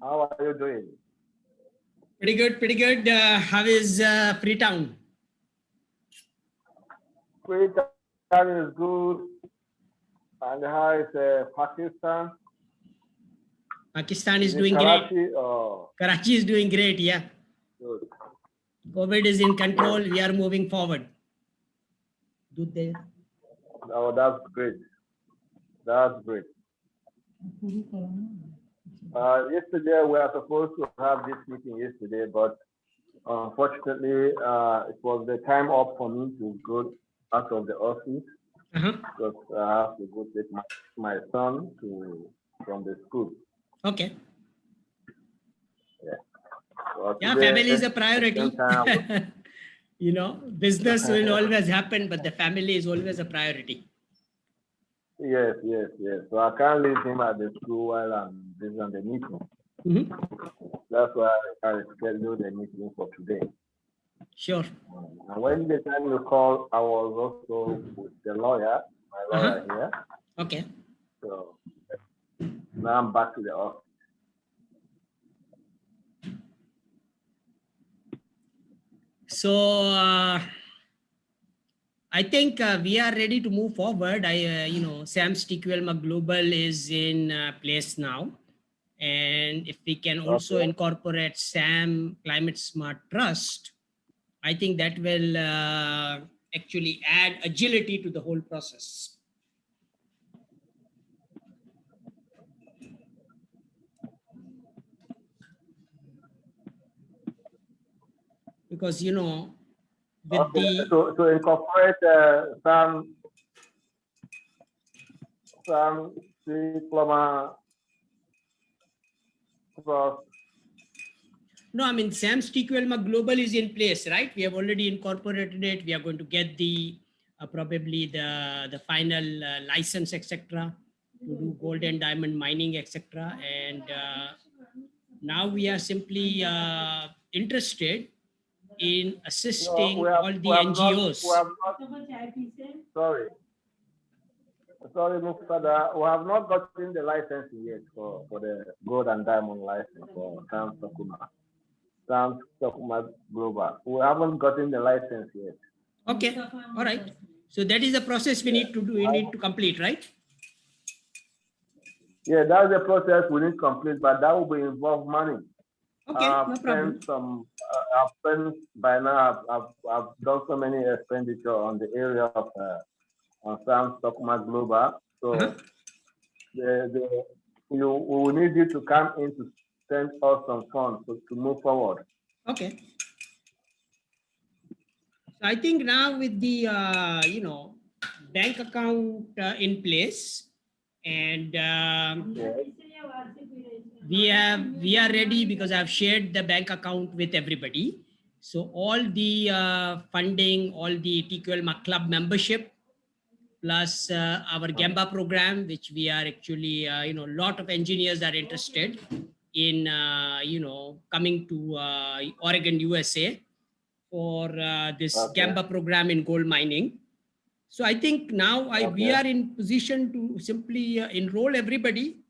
How are you doing? Pretty good, pretty good. How is Freetown? Freetown is good. And how is Pakistan? Pakistan is Is it doing great. Karachi or Karachi is doing great, yeah. good? COVID is in control. We are moving forward. Oh, that's great. That's great. Yesterday we were supposed to have this meeting yesterday, but unfortunately, it was the time up for me to go out of the office because I have to go take my son from the school. Okay. Yeah. So Yeah, today, family is a at the priority. same time, You know, business will always happen, but the family is always a priority. yes, yes, yes. So I can't leave him at the school while I'm busy on the meeting. That's why I scheduled the meeting for today. Sure. And when the time you call, I was also with the lawyer, my lawyer here. Okay. So now I'm back to the office. So I think we are ready to move forward. SAM's TQL Global is in place now. And if we can also incorporate SAM Climate Smart Trust, I think that will actually add agility to the whole process. Because, you know, with to incorporate some diploma trust. No, I mean, SAM's TQL Global is in place, right? We have already incorporated it. We are going to get the probably the final license, etc., to do gold and diamond mining, etc. And now we are simply interested in assisting all the NGOs. Sorry, Muftada, we have not gotten the license yet for the gold and diamond license for SAM Stokuma Global. We haven't gotten the license yet. Okay, all right. So that is the process we need to do. We need to complete, right? Yeah, that's the process we need to complete, but that will involve money. Okay, no problem. I've spent by now. I've done so many expenditure on the area of on SAM Stokuma Global. So we will need you to come in to send us some funds to move forward. Okay. So I think now with the bank account in place, and we are ready because I've shared the bank account with everybody. So all the funding, all the TQL club membership, plus our Gamba program, which we are actually, a lot of engineers are interested in, coming to Oregon, USA for this Gamba program in gold mining. So I think now we are in position to simply enroll everybody.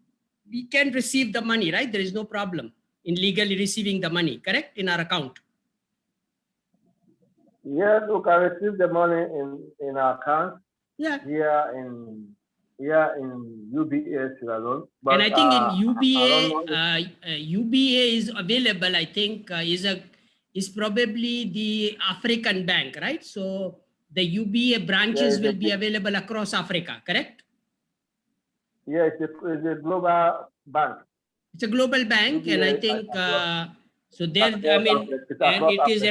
We can receive the money, right? There is no problem in legally receiving the money, correct? In our account. Yes, we can receive the money in our account. Yeah. Here in UBA, Sierra Leone. And I think in UBA, UBA is available. I think is probably the African bank, right? So the UBA branches will be available across Africa, correct? Yeah, it's a global bank. It's a global bank, UBA, and I think so. There, I mean, and it is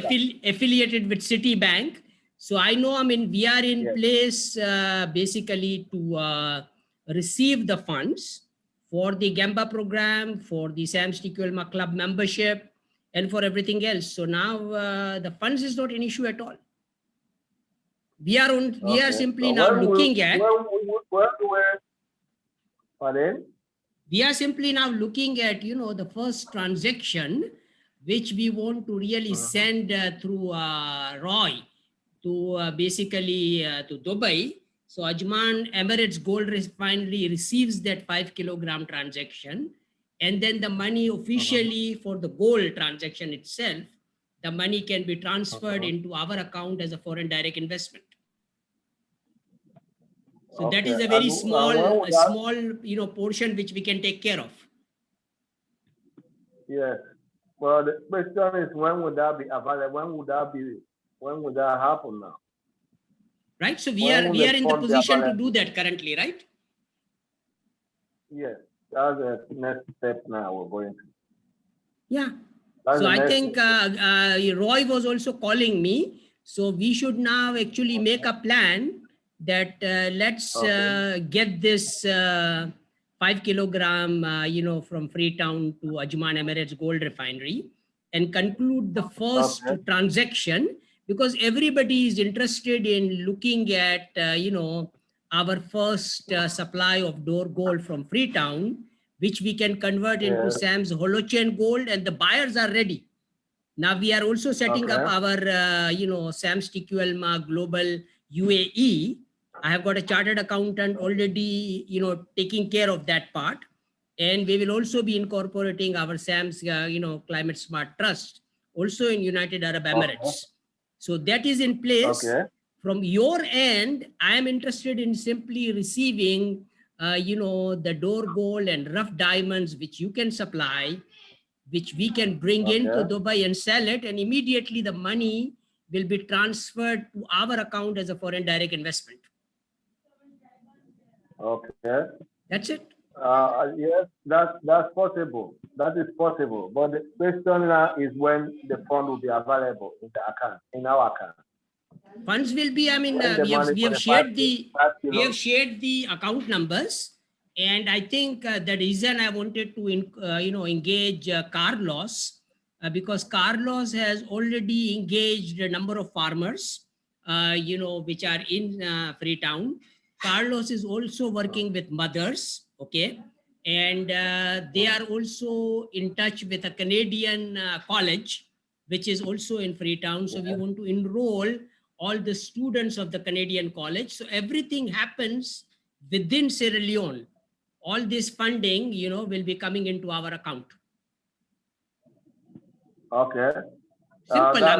affiliated with Citibank. So I know, I mean, we are in place basically to receive the funds for the Gamba program, for the SAM's TQL club membership, and for everything else. So now the funds is not an issue at all. We are on. We are simply now looking at. Pardon? We are simply now looking at, the first transaction, which we want to really send through Roy to basically to Dubai. So Ajman Emirates Gold Refinery receives that 5 kilogram transaction, and then the money officially for the gold transaction itself, the money can be transferred into our account as a foreign direct investment. So that is a very small, portion which we can take care of. Yes. Well, the question is, when would that be available? When would that happen now? Right. So we are in the position to do that currently, right? Yes. That's the next step now we're going to. Yeah. So I think Roy was also calling me. So we should now actually make a plan that let's get this 5 kilogram, from Freetown to Ajman Emirates Gold Refinery and conclude the first transaction, because everybody is interested in looking at, our first supply of Door Gold from Freetown, which we can convert into Sam's Holochain Gold, and the buyers are ready. Now we are also setting up our, Sam's TQL Global UAE. I have got a chartered accountant already, taking care of that part. And we will also be incorporating our Sam's, Climate Smart Trust, also in United Arab Emirates. So that is in place. From your end, I am interested in simply receiving, the Door Gold and rough diamonds, which you can supply, which we can bring into Dubai and sell it, and immediately the money will be transferred to our account as a foreign direct investment. Okay. That's it. Yes, that's possible. That is possible. But the question now is when the fund will be available in the account, in our account. Funds will be, we have shared the account numbers. And I think the reason I wanted to, engage Carlos, because Carlos has already engaged a number of farmers, which are in Freetown. Carlos is also working with mothers, okay? And they are also in touch with a Canadian college, which is also in Freetown. So we want to enroll all the students of the Canadian college. So everything happens within Sierra Leone. All this funding, will be coming into our account. Okay. Simple. That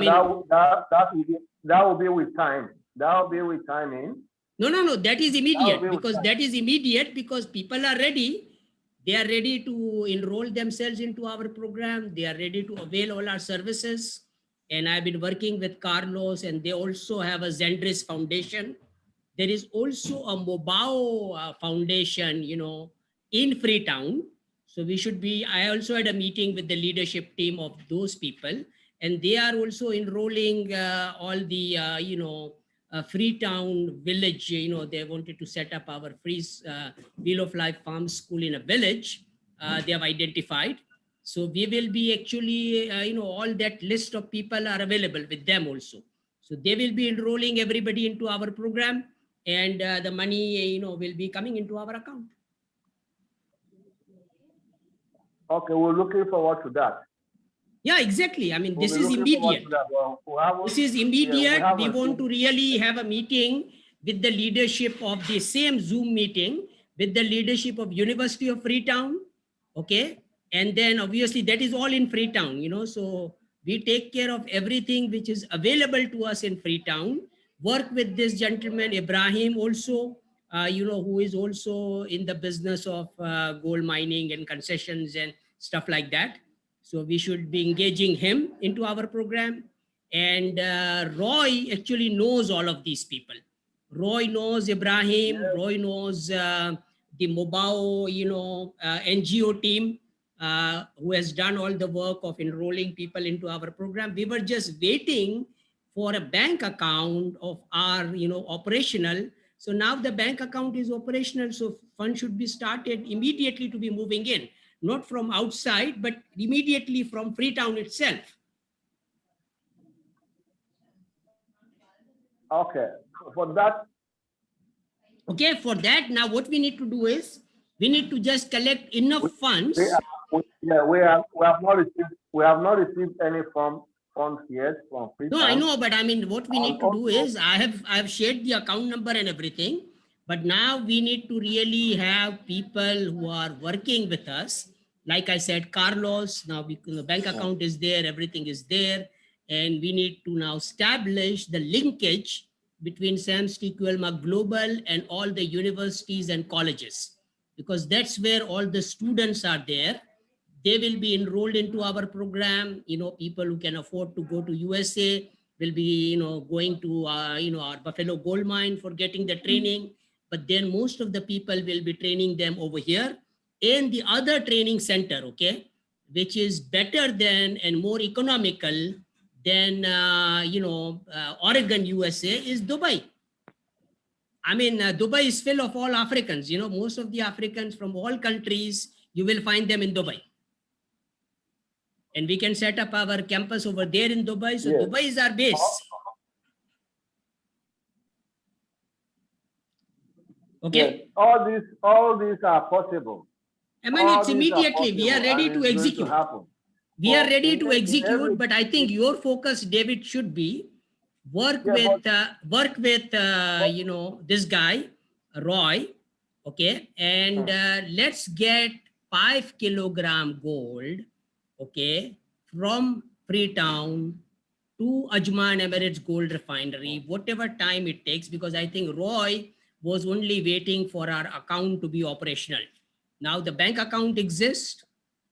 will be with time. That will be with timing. No. That is immediate, because people are ready. They are ready to enroll themselves into our program. They are ready to avail all our services. And I've been working with Carlos, and they also have a Zendris Foundation. There is also a Mobao Foundation, in Freetown. So I also had a meeting with the leadership team of those people, and they are also enrolling all the, Freetown village. They wanted to set up our free Wheel of Life Farm School in a village. They have identified. So we will be actually, all that list of people are available with them also. So they will be enrolling everybody into our program, and the money, will be coming into our account. Okay, we're looking forward to that. Yeah, exactly. This is immediate. This is immediate. We want to really have a meeting with the leadership of the same Zoom meeting with the leadership of University of Freetown. Okay. And then obviously that is all in Freetown, so we take care of everything which is available to us in Freetown. Work with this gentleman, Ibrahim, also, who is also in the business of gold mining and concessions and stuff like that. So we should be engaging him into our program. And Roy actually knows all of these people. Roy knows Ibrahim. Roy knows the Mobao, NGO team, who has done all the work of enrolling people into our program. We were just waiting for a bank account of our, operational. So now the bank account is operational. So fund should be started immediately to be moving in, not from outside, but immediately from Freetown itself. Okay, for that. Okay, for that, now what we need to do is, we need to just collect enough funds. We have not received any funds yet from Freetown. No, I know, but what we need to do is, I have shared the account number and everything, but now we need to really have people who are working with us, like I said, Carlos, now the bank account is there, everything is there. And we need to now establish the linkage between SAMS TQL Global and all the universities and colleges, because that's where all the students are there. They will be enrolled into our program. People who can afford to go to USA will be, going to, our Buffalo Gold Mine for getting the training. But then most of the people will be training them over here in the other training center, okay, which is better than and more economical than, Oregon, USA is Dubai. I mean, Dubai is full of all Africans. Most of the Africans from all countries, you will find them in Dubai. And we can set up our campus over there in Dubai. So yes. Dubai is our base. Okay. Yes. All these are possible. I mean, it's immediately. We are ready to execute. We are ready to execute, but I think your focus, David, should be work with this guy, Roy. Okay. And let's get 5 kilogram gold, okay, from Freetown to Ajman Emirates Gold Refinery, whatever time it takes, because I think Roy was only waiting for our account to be operational. Now the bank account exists,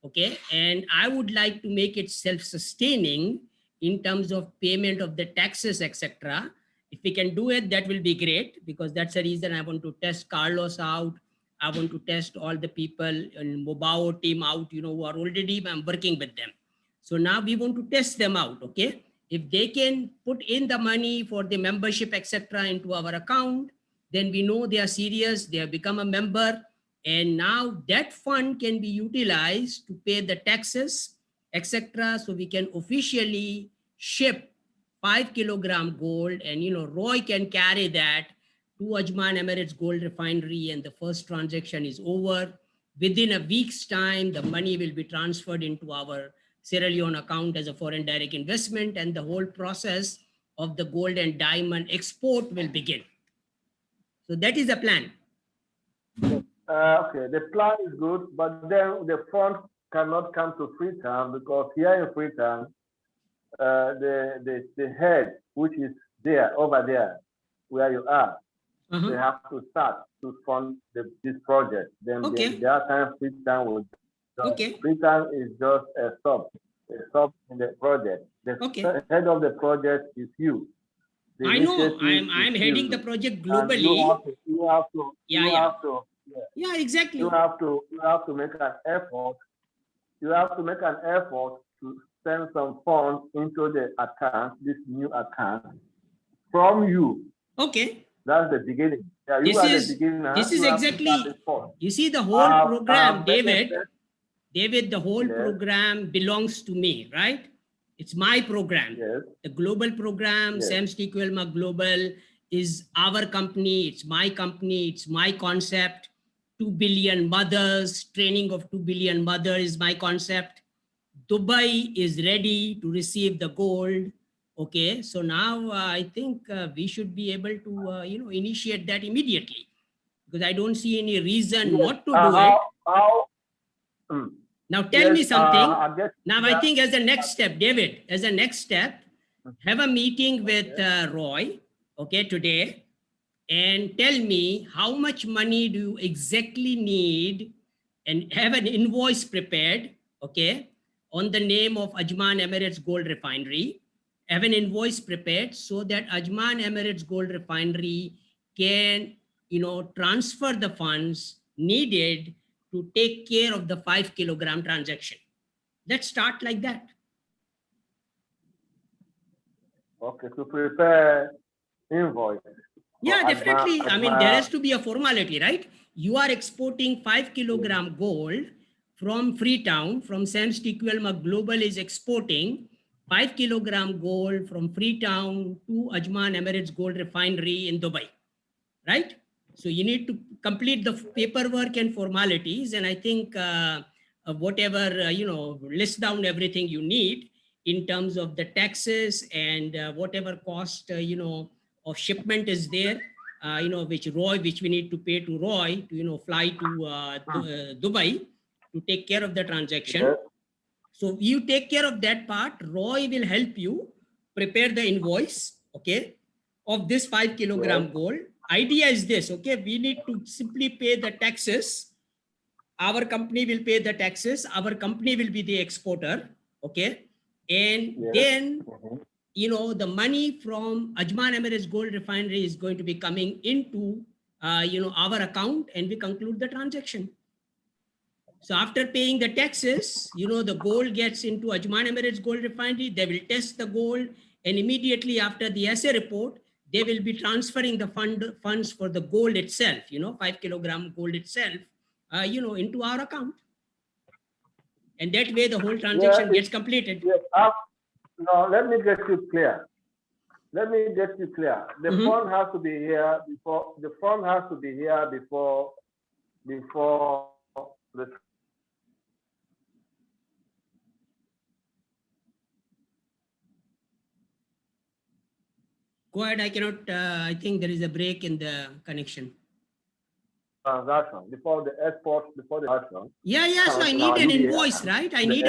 okay, and I would like to make it self-sustaining in terms of payment of the taxes, etc. If we can do it, that will be great, because that's the reason I want to test Carlos out. I want to test all the people in Mobao team out, who are already, I'm working with them. So now we want to test them out, okay? If they can put in the money for the membership, etc. into our account, then we know they are serious, they have become a member, and now that fund can be utilized to pay the taxes, etc. So we can officially ship 5 kilogram gold, and Roy can carry that to Ajman Emirates Gold Refinery, and the first transaction is over. Within a week's time, the money will be transferred into our Sierra Leone account as a foreign direct investment, and the whole process of the gold and diamond export will begin. So that is the plan. Okay, the plan is good, but then the funds cannot come to Freetown, because here in Freetown, the head, which is there, over there, where you are, they have to start to fund this project. Then their time Freetown will. Freetown is just a stop in the project. The head of the project is you. I know. I'm heading the project globally. You have to. Yeah, exactly. You have to make an effort. You have to make an effort to send some funds into the account, this new account, from you. Okay. That's the beginning. Yeah, this is exactly. You see, the whole program, David. David, the whole program belongs to me, right? It's my program. Yes. The global program, SAMS TQL Global, is our company. It's my company. It's my concept. 2 billion mothers, training of 2 billion mothers is my concept. Dubai is ready to receive the gold. Okay, so now I think we should be able to, initiate that immediately, because I don't see any reason not to do it. Now tell me something. Now I think as a next step, David, as a next step, have a meeting with Roy, okay, today, and tell me how much money do you exactly need, and have an invoice prepared, okay, on the name of Ajman Emirates Gold Refinery. Have an invoice prepared so that Ajman Emirates Gold Refinery can, transfer the funds needed to take care of the 5 kilogram transaction. Let's start like that. Okay, to prepare invoice. Yeah, definitely. I mean, there has to be a formality, right? You are exporting 5 kilogram gold from Freetown, from SAMS TQL Global is exporting 5 kilogram gold from Freetown to Ajman Emirates Gold Refinery in Dubai, right? So you need to complete the paperwork and formalities. And I think whatever, list down everything you need in terms of the taxes and whatever cost, of shipment is there, which we need to pay to Roy to, fly to Dubai. to take care of the transaction. Yes. So you take care of that part. Roy will help you prepare the invoice, okay, of this 5 kilogram gold. Idea is this, okay, we need to simply pay the taxes. Our company will pay the taxes. Our company will be the exporter, okay, and then you know the money from Ajman Emirates Gold Refinery is going to be coming into you know our account, and we conclude the transaction. So after paying the taxes, you know, the gold gets into Ajman Emirates Gold Refinery. They will test the gold, and immediately after the assay report, they will be transferring the funds for the gold itself, you know, 5 kilogram gold itself, you know, into our account. And that way the whole transaction gets completed. Yeah. No, let me get you clear. Let me get you clear. The fund has to be here before, the fund has to be here before the. Go ahead, I cannot, I think there is a break in the connection. Transaction, before the export, before the transaction. Yeah, so I need an invoice, right? I need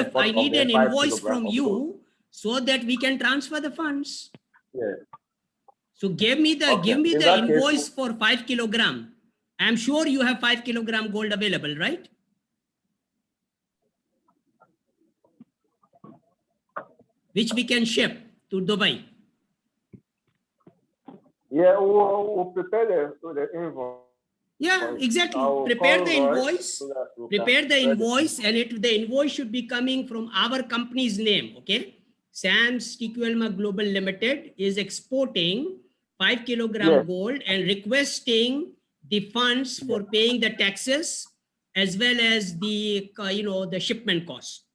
an invoice from you so that we can transfer the funds. Yeah. So give me the invoice for 5 kilogram. I'm sure you have 5 kilogram gold available, right? Which we can ship to Dubai. Yeah, we'll prepare the invoice. Yeah, exactly. Prepare the invoice. Prepare the invoice, and the invoice should be coming from our company's name. Okay, Sam's TQLMA Global Limited is exporting 5 kilogram gold and requesting the funds for paying the taxes as well as the you know the shipment cost,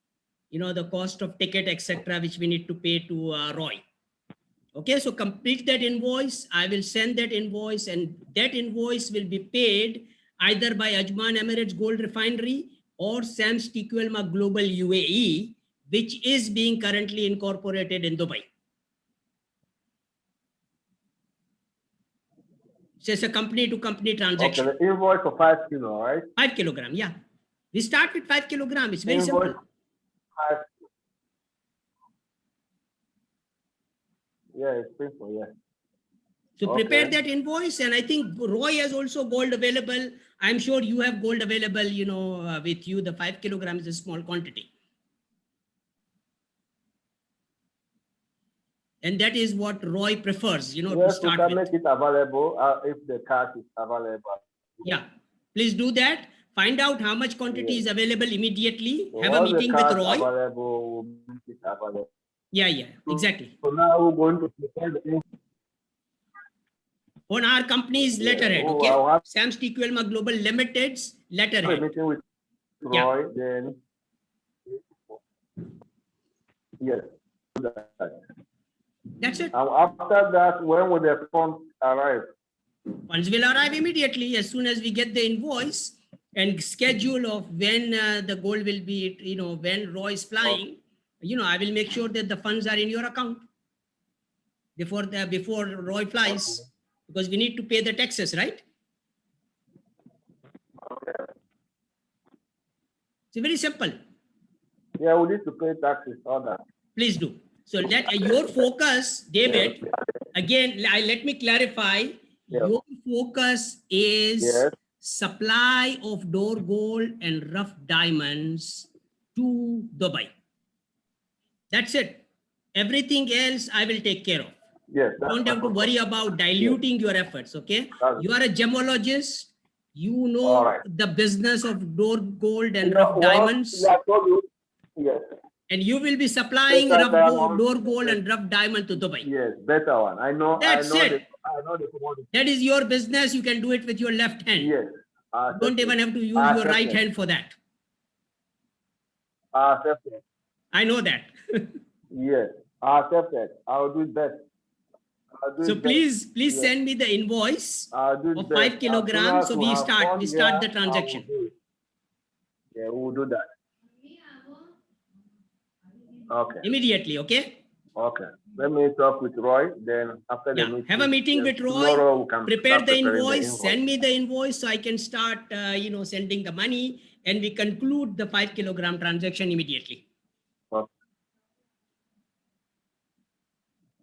you know the cost of ticket, etc., which we need to pay to Roy. Okay, so complete that invoice. I will send that invoice, and that invoice will be paid either by Ajman Emirates Gold Refinery or Sam's TQLMA Global UAE, which is being currently incorporated in Dubai. So it's a company-to-company transaction. Okay, the invoice for 5 kilo, right? 5 kilogram, yeah. We start with 5 kilogram. It's very simple. Yeah, it's simple, yeah. So prepare that invoice, and I think Roy has also gold available. I'm sure you have gold available, you know, with you. The 5 kilograms is a small quantity. And that is what Roy prefers, you know, to start with. Yes, we can make it available if the cash is available. Yeah, please do that. Find out how much quantity is available immediately. Have a meeting with Roy. Available, we'll make it available. Yeah, exactly. So now we're going to prepare the on our company's letterhead, okay? Sam's TQLMA Global Limited's letterhead. Meeting with Roy, then yes. That's it. And after that, when will the funds arrive? Funds will arrive immediately as soon as we get the invoice and schedule of when the gold will be, you know, when Roy is flying. You know, I will make sure that the funds are in your account before Roy flies, because we need to pay the taxes, right? It's very simple. Yeah, we need to pay taxes, all that. Please do. So let your focus, David, again, let me clarify. Your focus is supply of door gold and rough diamonds to Dubai. That's it. Everything else I will take care of. Yes. Don't have to worry about diluting your efforts, okay? You are a gemologist. You know the business of door gold and rough diamonds. Yes. And you will be supplying door gold and rough diamond to Dubai. Yes, better one. I know. That's it. I know the commodity. That is your business. You can do it with your left hand. Yes. Don't even have to use your right hand for that. I know that. Yes, I accept it. I'll do best. So please send me the invoice of 5 kilograms. So we start the transaction. Yeah, we'll do that. Okay. Immediately, okay? Okay. Let me talk with Roy. Then after the meeting, have a meeting with Roy. Prepare the invoice. Send me the invoice so I can start, you know, sending the money. and we conclude the 5 kilogram transaction immediately. Okay.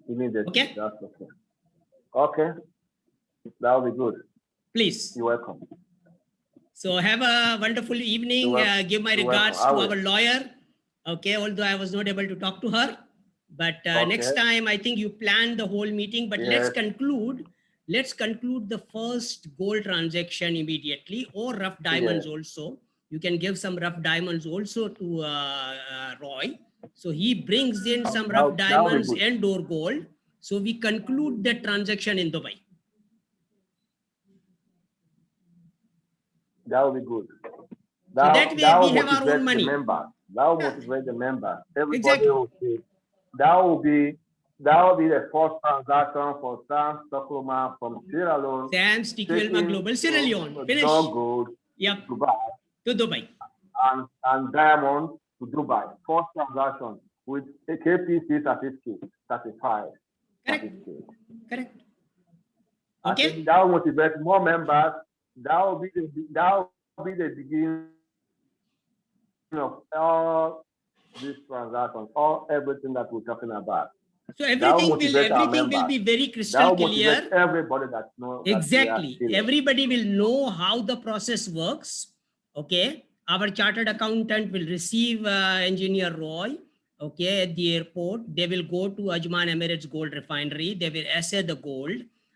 Immediately. Okay. That's okay. Okay. That'll be good. Please. You're welcome. So have a wonderful evening. Give my regards to our lawyer. Okay, although I was not able to talk to her, but next time I think you plan the whole meeting. But let's conclude. Let's conclude the first gold transaction immediately, or rough diamonds also. You can give some rough diamonds also to Roy. So he brings in some rough diamonds and door gold. So we conclude the transaction in Dubai. That will be good. So that way we have our own money. That will motivate the members. Everybody will see. That will be the first transaction for Sam Stockholm from Sierra Leone. Sam's TQL Global Sierra Leone. Finish. Gold Dubai. To Dubai. And diamond to Dubai. First transaction with a KPC certificate, certified. Correct. Okay. That will motivate more members. That will be the beginning of all these transactions, everything that we're talking about. So everything will be very crystal clear. Everybody that knows. Exactly. Everybody will know how the process works. Okay. Our chartered accountant will receive engineer Roy. Okay, at the airport. They will go to Ajman Emirates Gold Refinery. They will assay the gold.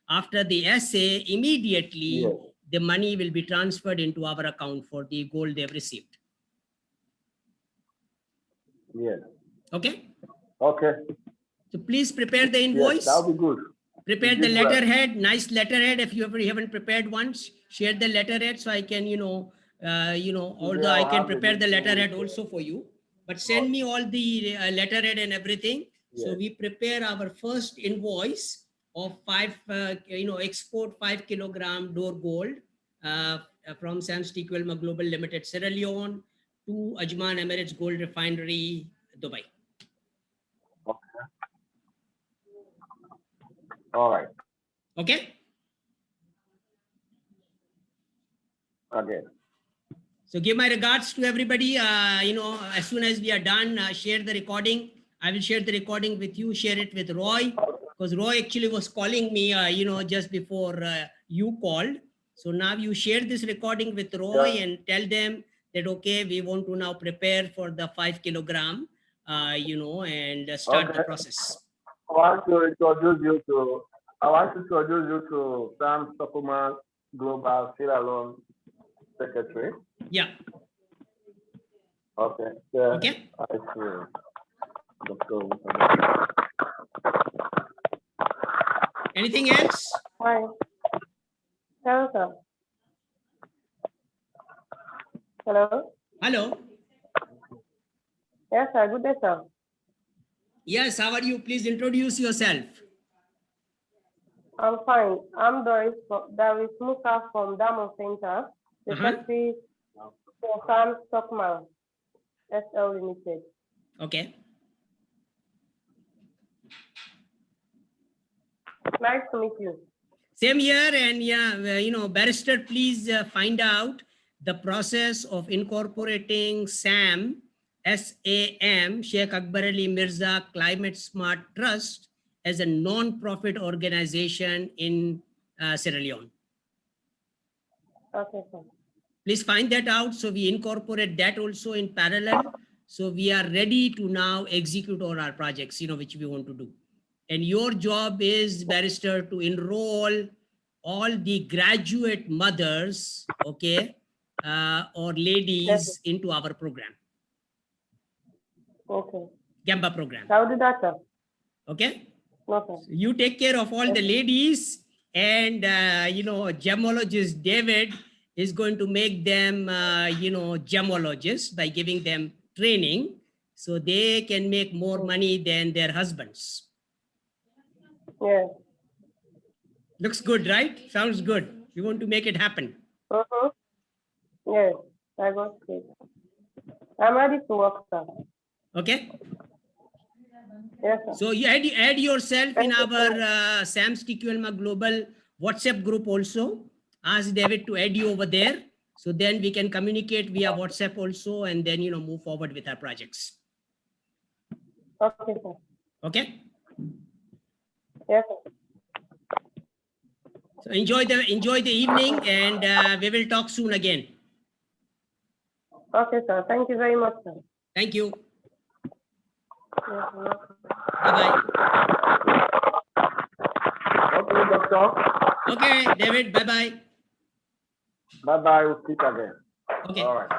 After the assay, immediately the money will be transferred into our account for the gold they've received. Yes. Okay. Okay. So please prepare the invoice. Yes, that'll be good. Prepare the letterhead, nice letterhead. If you haven't prepared once, share the letterhead so I can, although I can prepare the letterhead also for you, but send me all the letterhead and everything. Yes. So we prepare our first invoice of export 5 kilogram door gold from Sam's TQL Global Limited, Sierra Leone to Ajman Emirates Gold Refinery, Dubai. Okay. All right. Okay. Okay. So give my regards to everybody. As soon as we are done, share the recording. I will share the recording with you. Share it with Roy, because Roy actually was calling me, just before you called. So now you share this recording with Roy and tell them that, okay, we want to now prepare for the 5 kilogram, and start the process. I want to introduce you to Sam Stockholm Global Sierra Leone Secretary. Yeah. Okay. Okay. I see. Anything else? Hi. Hello, sir. Hello. Hello. Yes, sir. Good day, sir. Yes, how are you? Please introduce yourself. I'm fine. I'm Doris Musa from Diamond Center, the secretary for Sam Stockman SL Limited. Okay. Nice to meet you. Same here. And barrister, please find out the process of incorporating SAM, SAM, Sheikh Akbar Ali Mirza Climate Smart Trust, as a non-profit organization in Sierra Leone. Okay, sir. Please find that out. So we incorporate that also in parallel. So we are ready to now execute all our projects, which we want to do. And your job is, barrister, to enroll all the graduate mothers, okay, or ladies into our program. Okay. Gamba program. How do that, sir? Okay. Okay. So you take care of all the ladies, and gemologist David is going to make them, gemologists by giving them training so they can make more money than their husbands. Yeah. Looks good, right? Sounds good. We want to make it happen. Yes, I got it. I'm ready to work, sir. Okay. Yes, sir. So you add yourself in our Sam's TQL Global WhatsApp group also. Ask David to add you over there So then we can communicate via WhatsApp also, and then, move forward with our projects. Okay, sir. Okay. Yes, sir. So enjoy the evening, and we will talk soon again. Okay, sir. Thank you very much, sir. Thank you. Yes, sir. Bye-bye. Okay, doctor. Okay, David, bye-bye. Bye-bye. We'll speak again. Okay. All right.